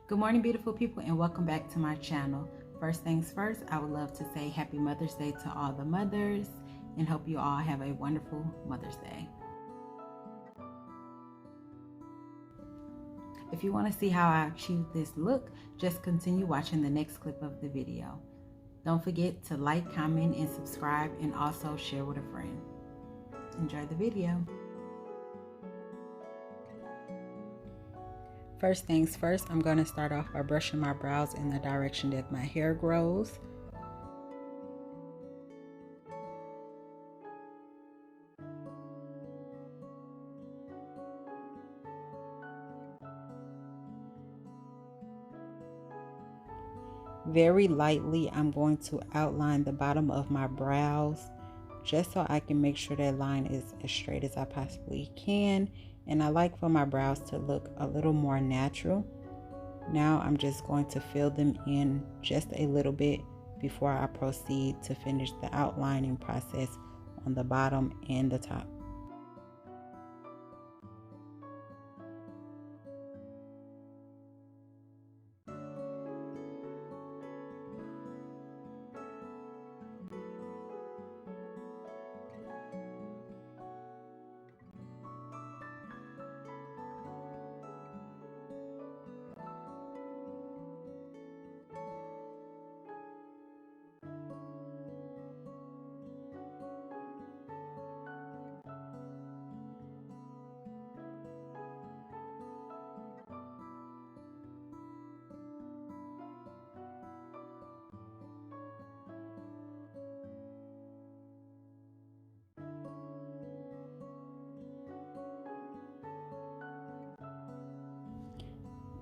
Good morning, beautiful people, and welcome back to my channel. First things first, I would love to say happy Mother's Day to all the mothers and hope you all have a wonderful Mother's Day. If you want to see how I achieved this look, just continue watching the next clip of the video. Don't forget to like, comment, and subscribe, and also share with a friend. Enjoy the video. First things first, I'm going to start off by brushing my brows in the direction that my hair grows. Very lightly, I'm going to outline the bottom of my brows just so I can make sure that line is as straight as I possibly can. And I like for my brows to look a little more natural. Now I'm just going to fill them in just a little bit before I proceed to finish the outlining process on the bottom and the top.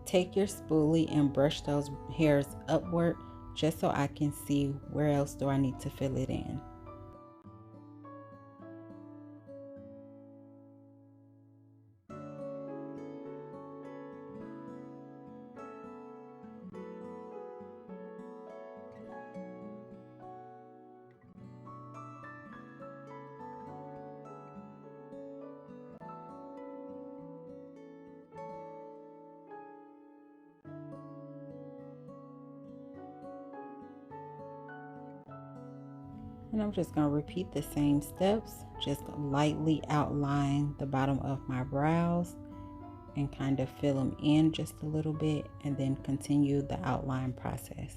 Take your spoolie and brush those hairs upward just so I can see where else do I need to fill it in. And I'm just going to repeat the same steps, just lightly outline the bottom of my brows and kind of fill them in just a little bit and then continue the outline process.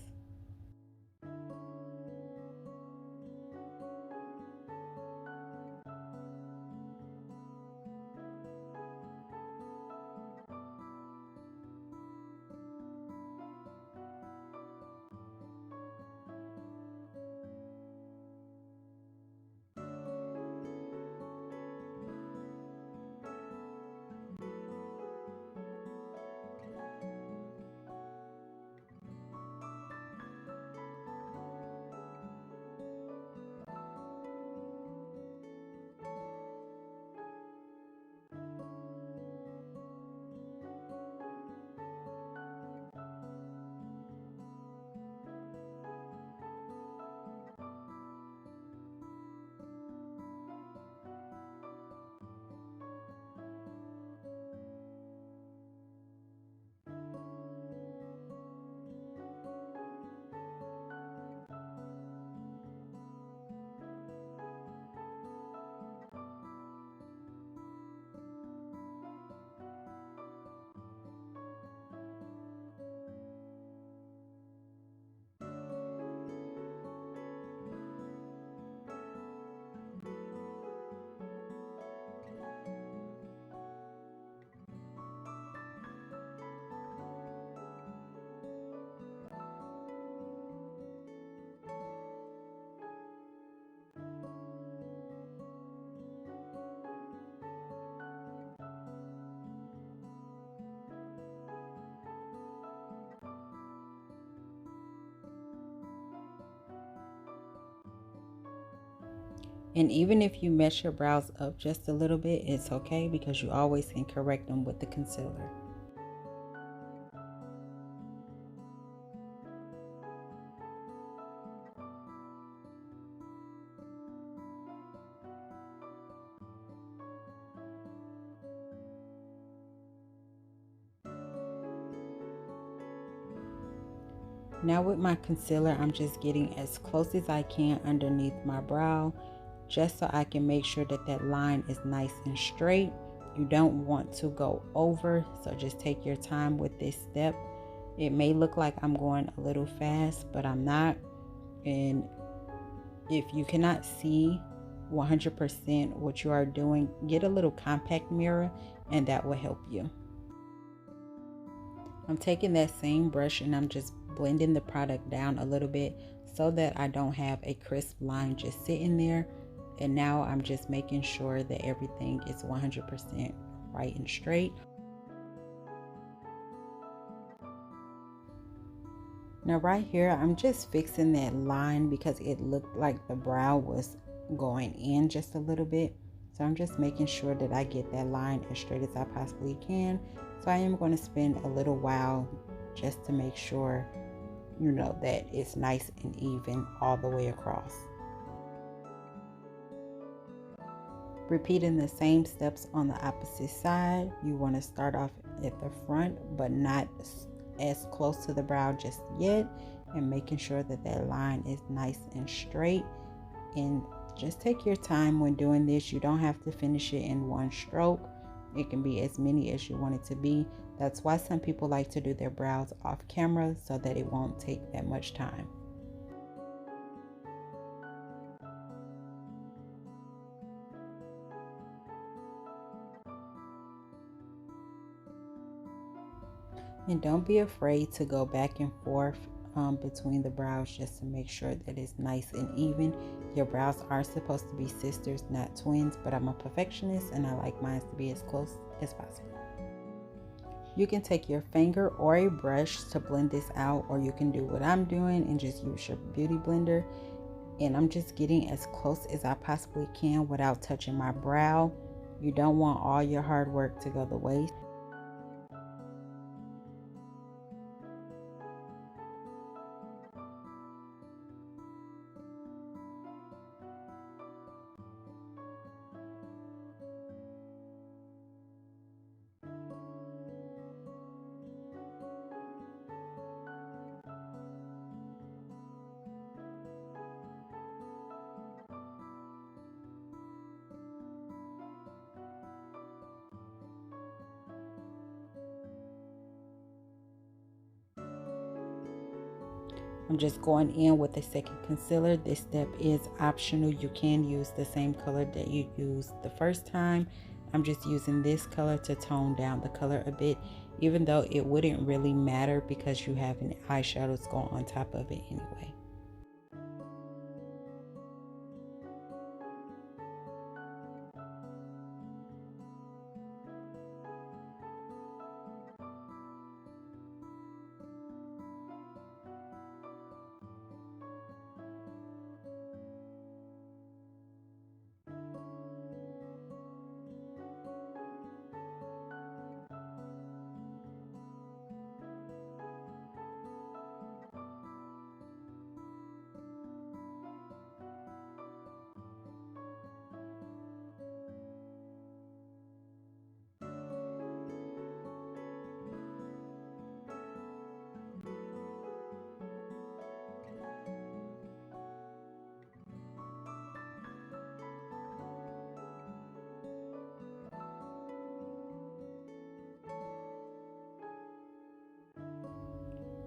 And even if you mess your brows up just a little bit, it's okay because you always can correct them with the concealer. Now with my concealer, I'm just getting as close as I can underneath my brow, just so I can make sure that that line is nice and straight. You don't want to go over, so just take your time with this step. It may look like I'm going a little fast, but I'm not. And if you cannot see 100% what you are doing, get a little compact mirror and that will help you. I'm taking that same brush and I'm just blending the product down a little bit so that I don't have a crisp line just sitting there. And now I'm just making sure that everything is 100% right and straight. Now right here, I'm just fixing that line because it looked like the brow was going in just a little bit. So I'm just making sure that I get that line as straight as I possibly can. So I am going to spend a little while just to make sure, you know, that it's nice and even all the way across. Repeating the same steps on the opposite side. You want to start off at the front, but not as close to the brow just yet, and making sure that that line is nice and straight. And just take your time when doing this. You don't have to finish it in one stroke. It can be as many as you want it to be. That's why some people like to do their brows off camera, so that it won't take that much time. And don't be afraid to go back and forth between the brows just to make sure that it's nice and even. Your brows are supposed to be sisters, not twins, but I'm a perfectionist and I like mine to be as close as possible. You can take your finger or a brush to blend this out, or you can do what I'm doing and just use your beauty blender. And I'm just getting as close as I possibly can without touching my brow. You don't want all your hard work to go to waste. I'm just going in with a second concealer. This step is optional. You can use the same color that you used the first time. I'm just using this color to tone down the color a bit, even though it wouldn't really matter because you have an eyeshadows going on top of it anyway.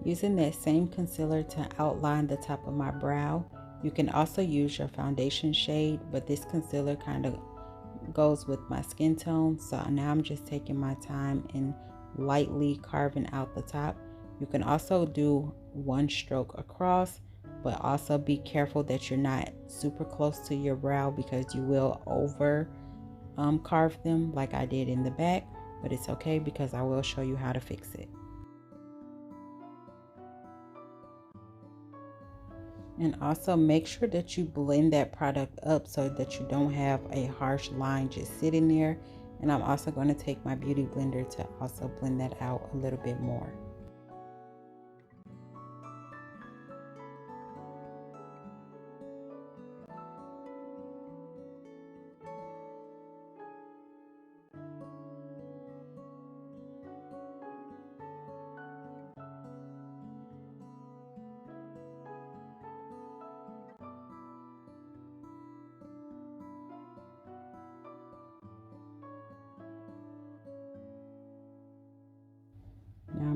Using that same concealer to outline the top of my brow. You can also use your foundation shade, but this concealer kind of goes with my skin tone. So now I'm just taking my time and lightly carving out the top. You can also do one stroke across, but also be careful that you're not super close to your brow because you will over carve them like I did in the back, but it's okay because I will show you how to fix it. And also make sure that you blend that product up so that you don't have a harsh line just sitting there. And I'm also going to take my beauty blender to also blend that out a little bit more.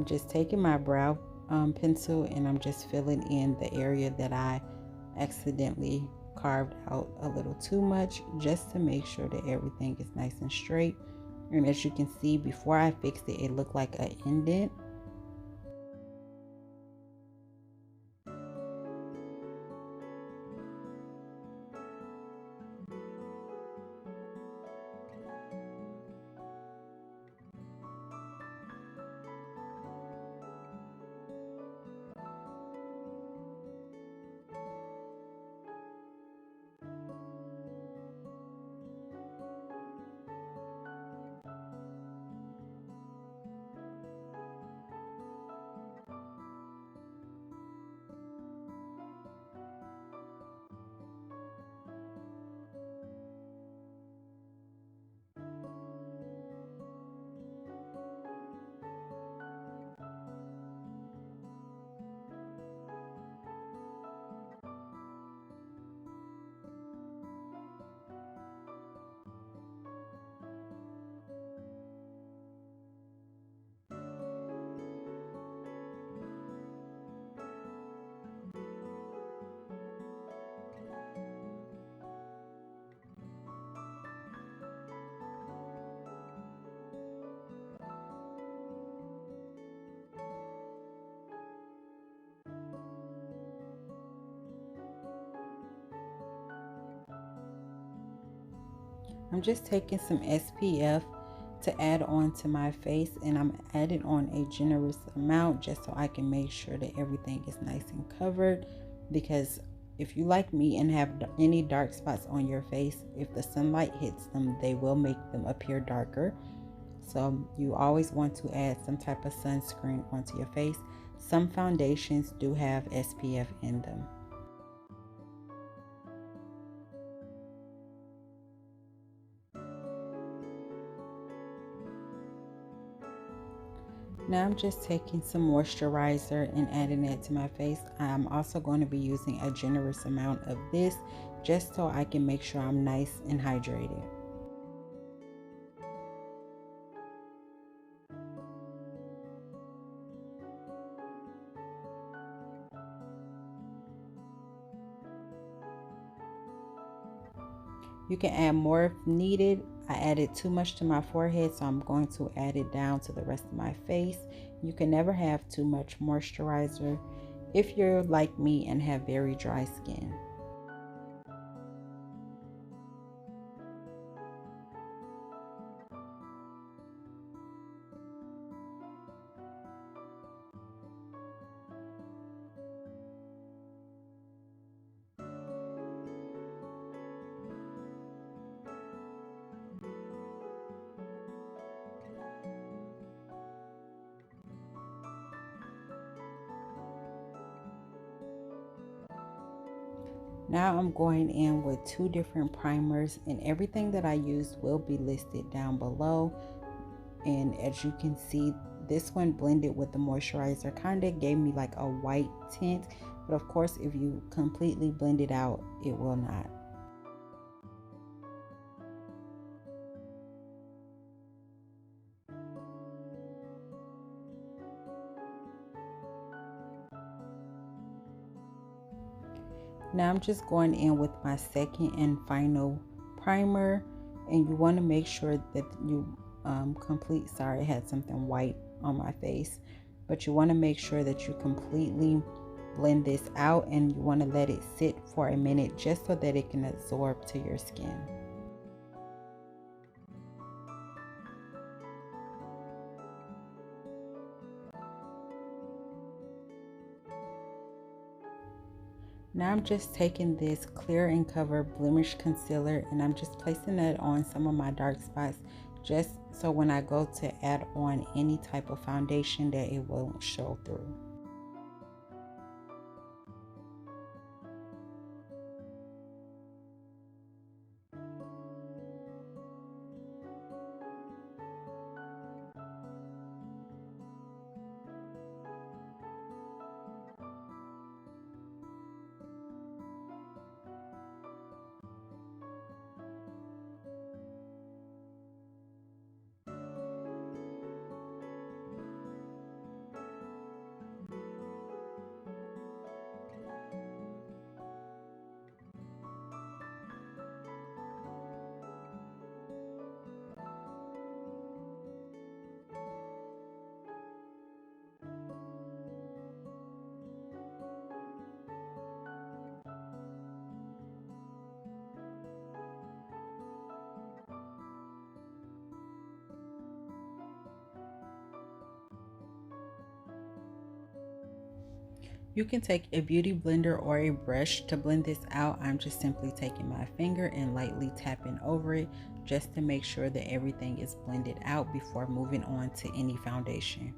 I'm just taking my brow pencil and I'm just filling in the area that I accidentally carved out a little too much, just to make sure that everything is nice and straight. And as you can see, before I fixed it, it looked like an indent. I'm just taking some SPF to add on to my face, and I'm adding on a generous amount just so I can make sure that everything is nice and covered. Because if you like me and have any dark spots on your face, if the sunlight hits them, they will make them appear darker. So you always want to add some type of sunscreen onto your face. Some foundations do have SPF in them. Now I'm just taking some moisturizer and adding it to my face. I'm also going to be using a generous amount of this just so I can make sure I'm nice and hydrated. You can add more if needed. I added too much to my forehead, so I'm going to add it down to the rest of my face. You can never have too much moisturizer if you're like me and have very dry skin. Now I'm going in with two different primers, and everything that I used will be listed down below. And as you can see, this one blended with the moisturizer kind of gave me like a white tint, but of course if you completely blend it out, it will not. Now I'm just going in with my second and final primer, and you want to make sure that you sorry, I had something white on my face, but you want to make sure that you completely blend this out, and you want to let it sit for a minute just so that it can absorb to your skin. Now I'm just taking this Clear and Cover Blemish concealer, and I'm just placing that on some of my dark spots, just so when I go to add on any type of foundation that it won't show through. You can take a beauty blender or a brush to blend this out. I'm just simply taking my finger and lightly tapping over it just to make sure that everything is blended out before moving on to any foundation.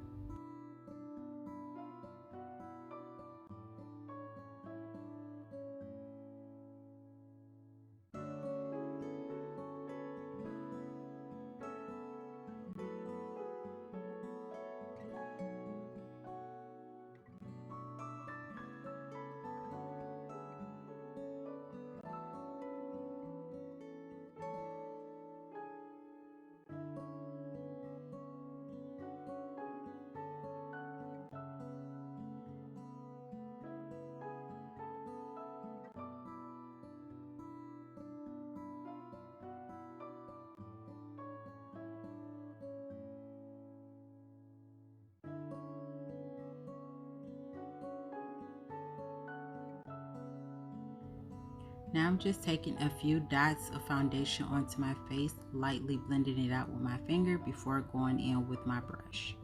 Now I'm just taking a few dots of foundation onto my face, lightly blending it out with my finger before going in with my brush.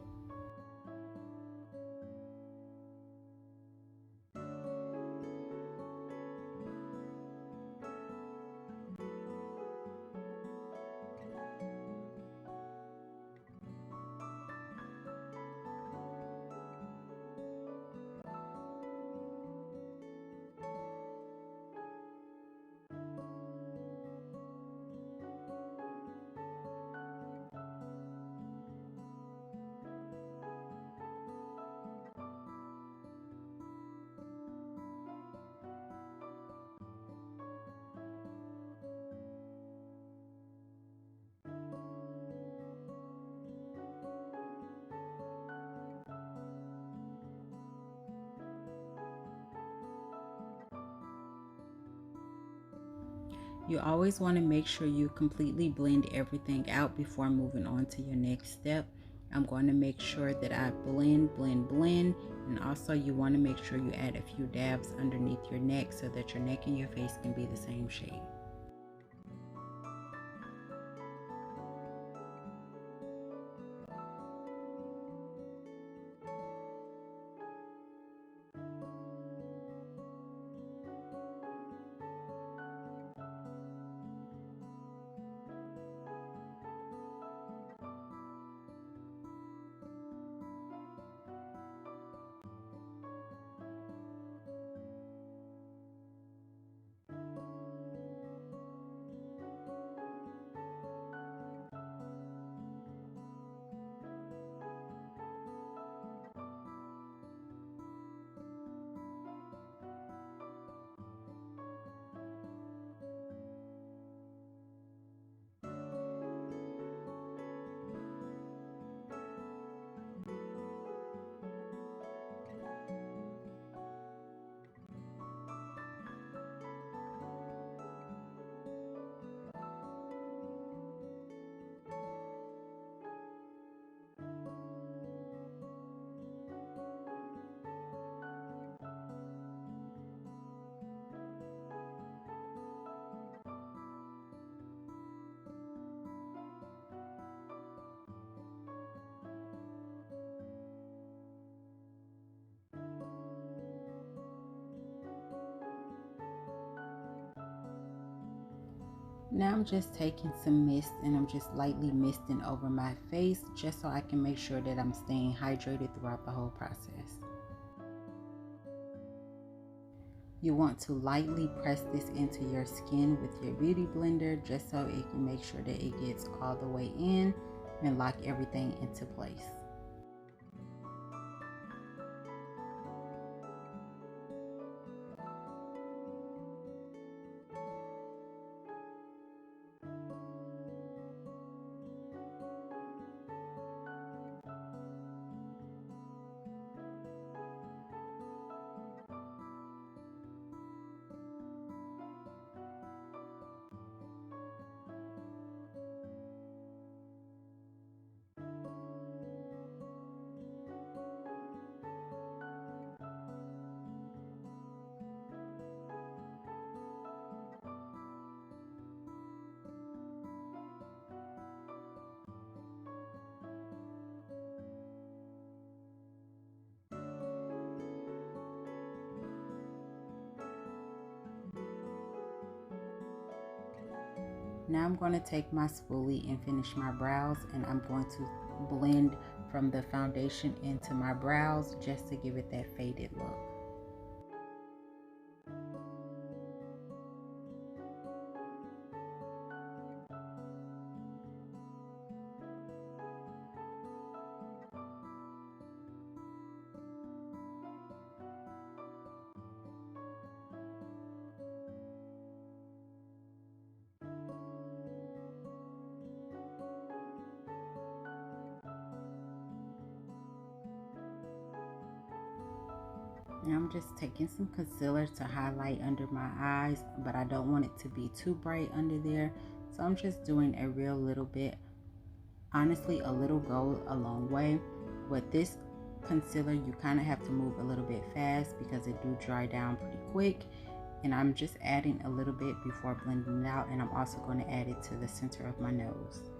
You always want to make sure you completely blend everything out before moving on to your next step. I'm going to make sure that I blend, and also you want to make sure you add a few dabs underneath your neck so that your neck and your face can be the same shade. Now I'm just taking some mist and I'm just lightly misting over my face just so I can make sure that I'm staying hydrated throughout the whole process. You want to lightly press this into your skin with your beauty blender just so it can make sure that it gets all the way in and lock everything into place. Now I'm going to take my spoolie and finish my brows, and I'm going to blend from the foundation into my brows just to give it that faded look. Now I'm just taking some concealer to highlight under my eyes, but I don't want it to be too bright under there. So I'm just doing a real little bit. Honestly, a little goes a long way. With this concealer, you kind of have to move a little bit fast because it do dry down pretty quick. And I'm just adding a little bit before blending it out, and I'm also going to add it to the center of my nose.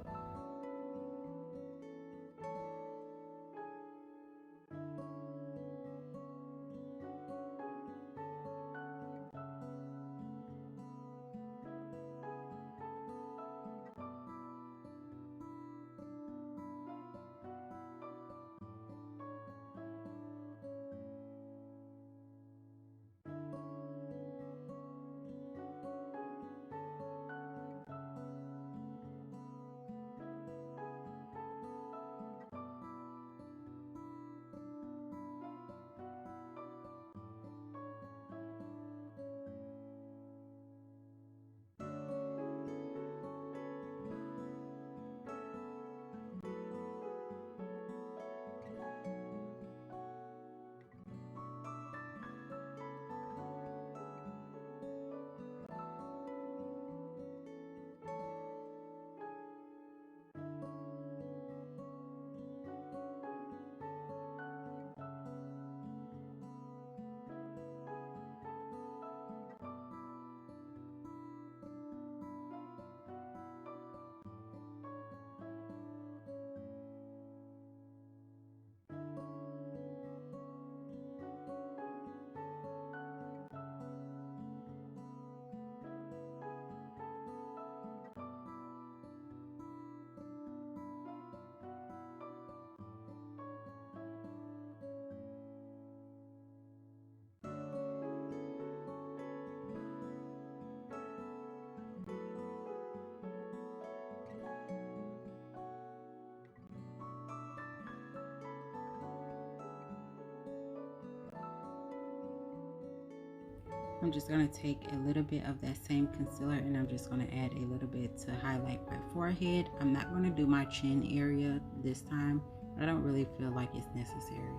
I'm just going to take a little bit of that same concealer, and I'm just going to add a little bit to highlight my forehead. I'm not going to do my chin area this time. I don't really feel like it's necessary.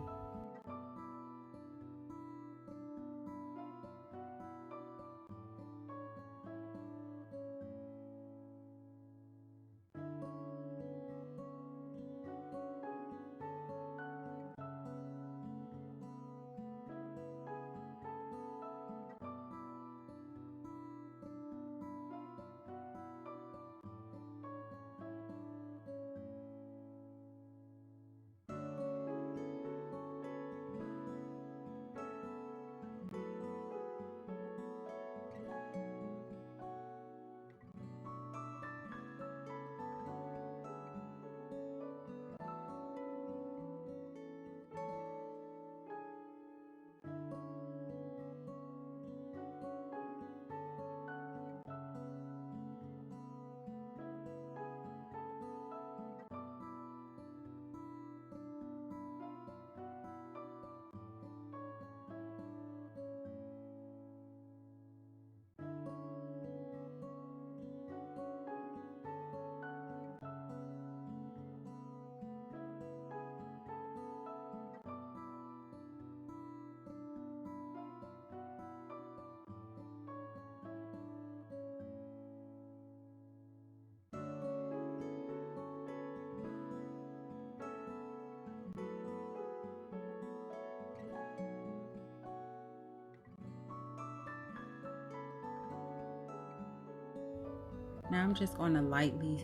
Now I'm just going to lightly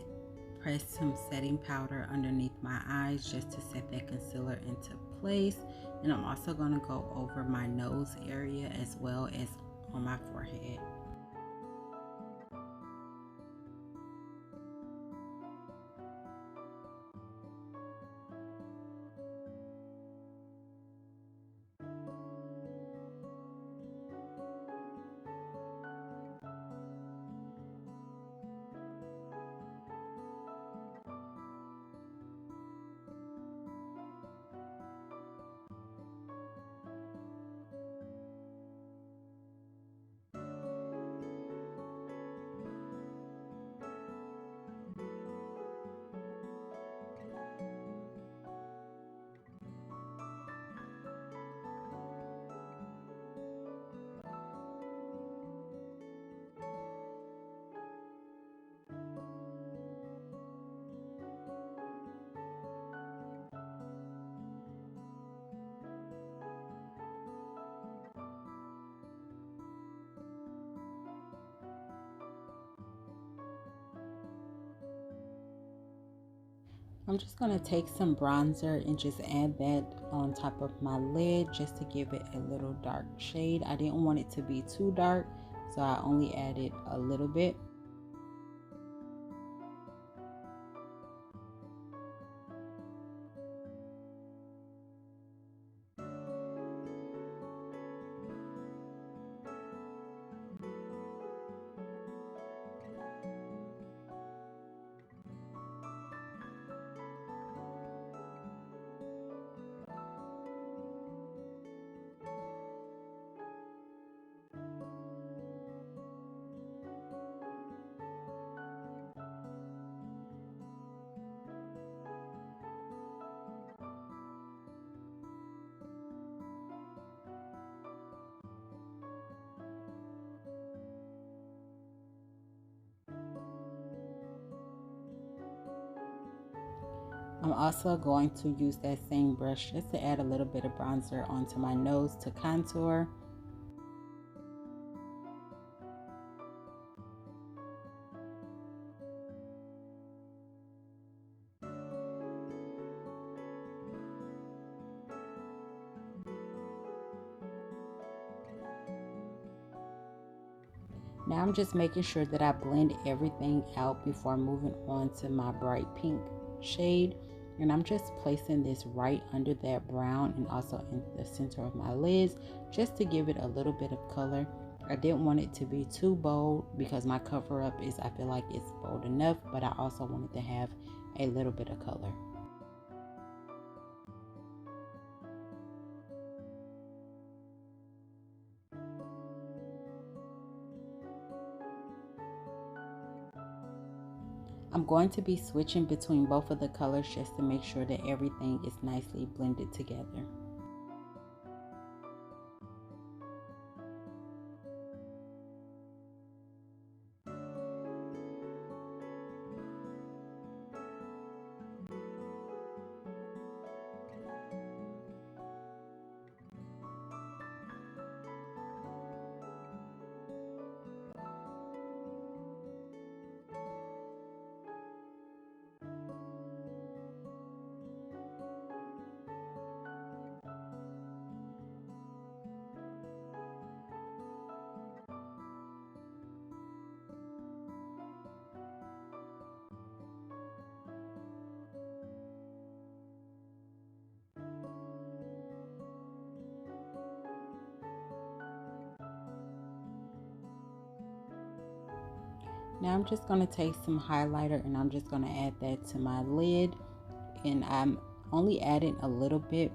press some setting powder underneath my eyes just to set that concealer into place. And I'm also going to go over my nose area as well as on my forehead. I'm just going to take some bronzer and just add that on top of my lid just to give it a little dark shade. I didn't want it to be too dark, so I only added a little bit. I'm also going to use that same brush just to add a little bit of bronzer onto my nose to contour. Now I'm just making sure that I blend everything out before moving on to my bright pink shade. And I'm just placing this right under that brown and also in the center of my lids just to give it a little bit of color. I didn't want it to be too bold because my cover up is, I feel like it's bold enough, but I also wanted to have a little bit of color. I'm going to be switching between both of the colors just to make sure that everything is nicely blended together. Now I'm just going to take some highlighter and I'm just going to add that to my lid, and I'm only adding a little bit,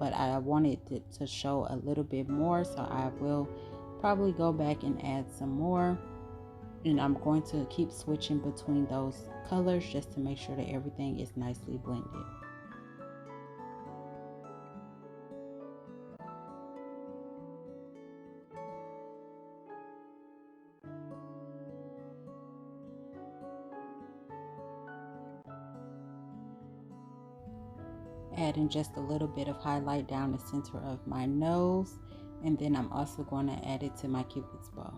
but I wanted it to show a little bit more, so I will probably go back and add some more. And I'm going to keep switching between those colors just to make sure that everything is nicely blended. Adding just a little bit of highlight down the center of my nose, and then I'm also going to add it to my Cupid's bow.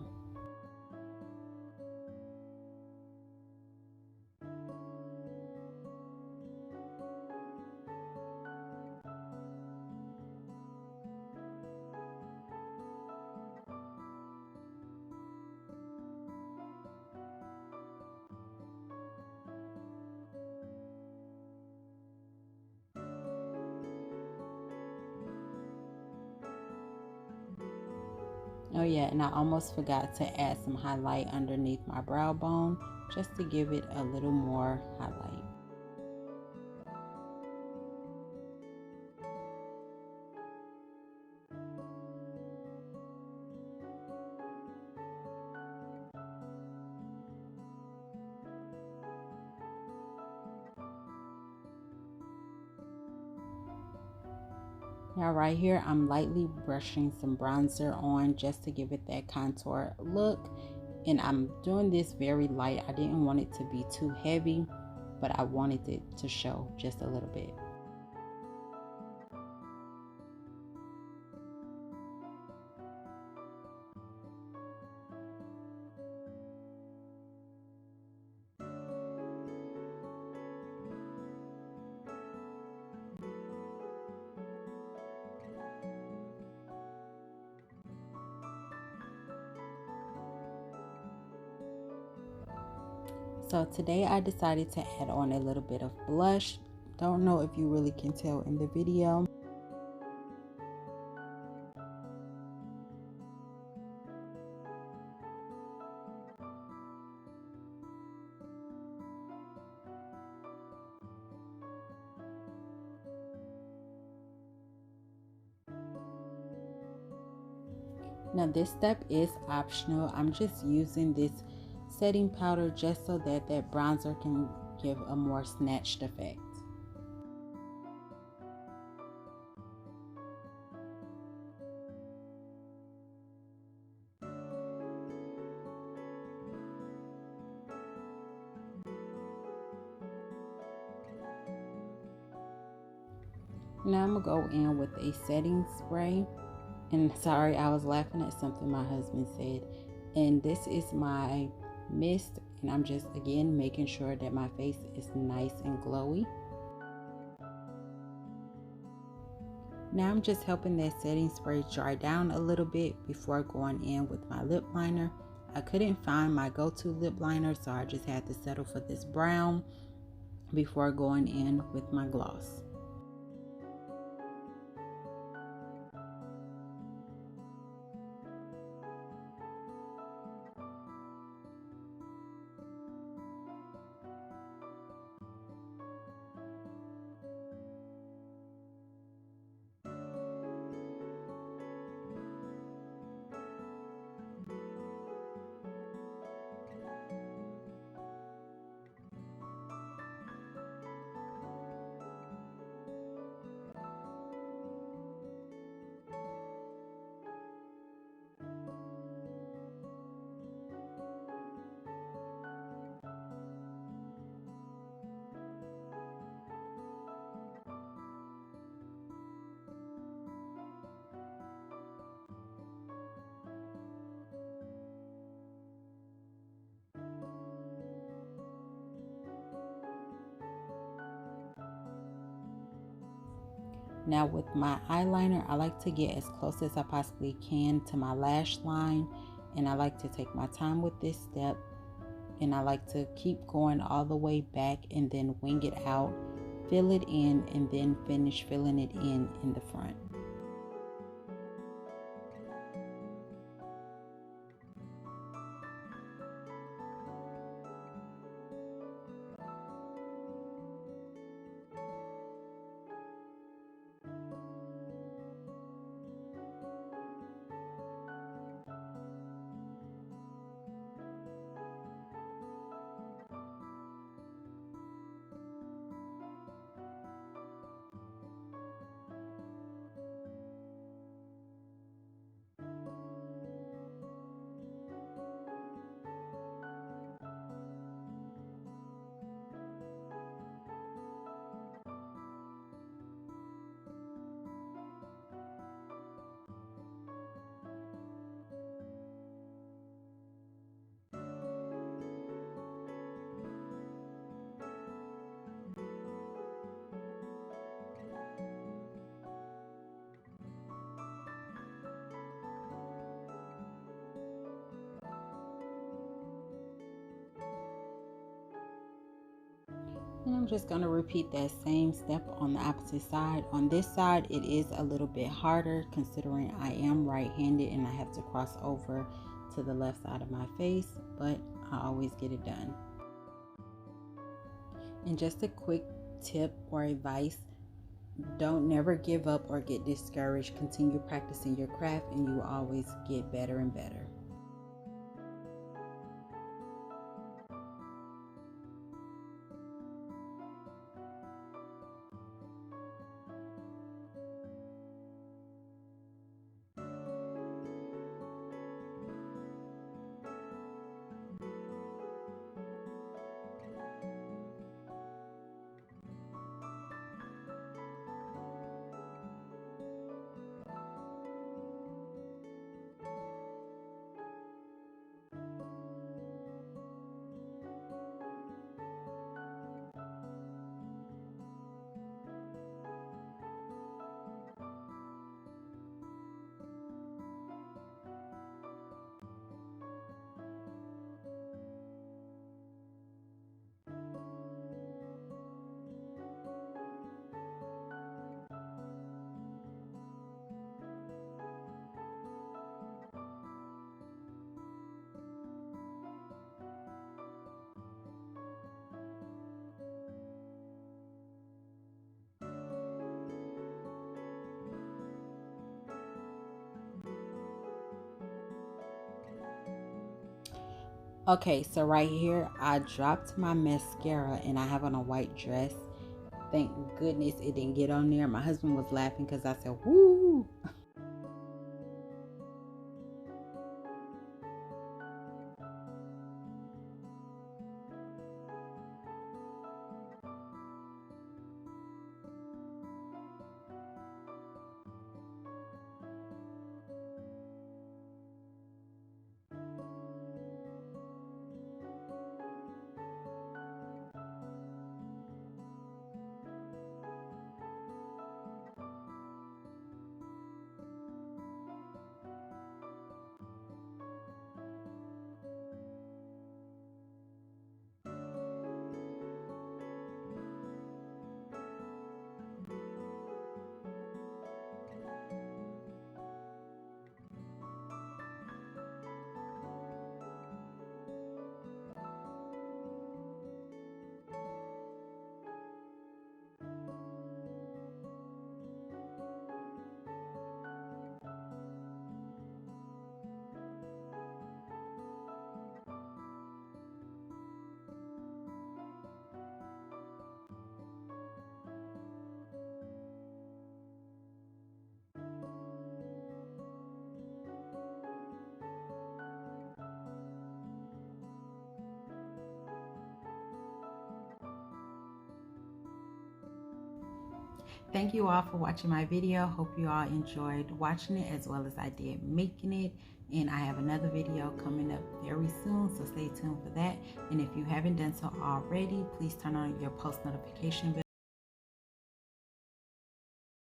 Oh yeah, and I almost forgot to add some highlight underneath my brow bone just to give it a little more highlight. Now right here, I'm lightly brushing some bronzer on just to give it that contour look. And I'm doing this very light. I didn't want it to be too heavy, but I wanted it to show just a little bit. So today I decided to add on a little bit of blush. Don't know if you really can tell in the video. Now this step is optional. I'm just using this setting powder just so that that bronzer can give a more snatched effect. Now I'm gonna go in with a setting spray. And sorry, I was laughing at something my husband said. And this is my mist, and I'm just again making sure that my face is nice and glowy. Now I'm just helping that setting spray dry down a little bit before going in with my lip liner. I couldn't find my go-to lip liner, so I just had to settle for this brown before going in with my gloss. Now with my eyeliner, I like to get as close as I possibly can to my lash line, and I like to take my time with this step, and I like to keep going all the way back and then wing it out, fill it in, and then finish filling it in the front. And I'm just going to repeat that same step on the opposite side. On this side, it is a little bit harder considering I am right-handed and I have to cross over to the left side of my face, but I always get it done. And just a quick tip or advice, don't never give up or get discouraged. Continue practicing your craft and you will always get better and better. Okay, so right here, I dropped my mascara and I have on a white dress. Thank goodness it didn't get on there. My husband was laughing because I said, woo. Thank you all for watching my video. Hope you all enjoyed watching it as well as I did making it. And I have another video coming up very soon, so stay tuned for that. And if you haven't done so already, please turn on your post notification bell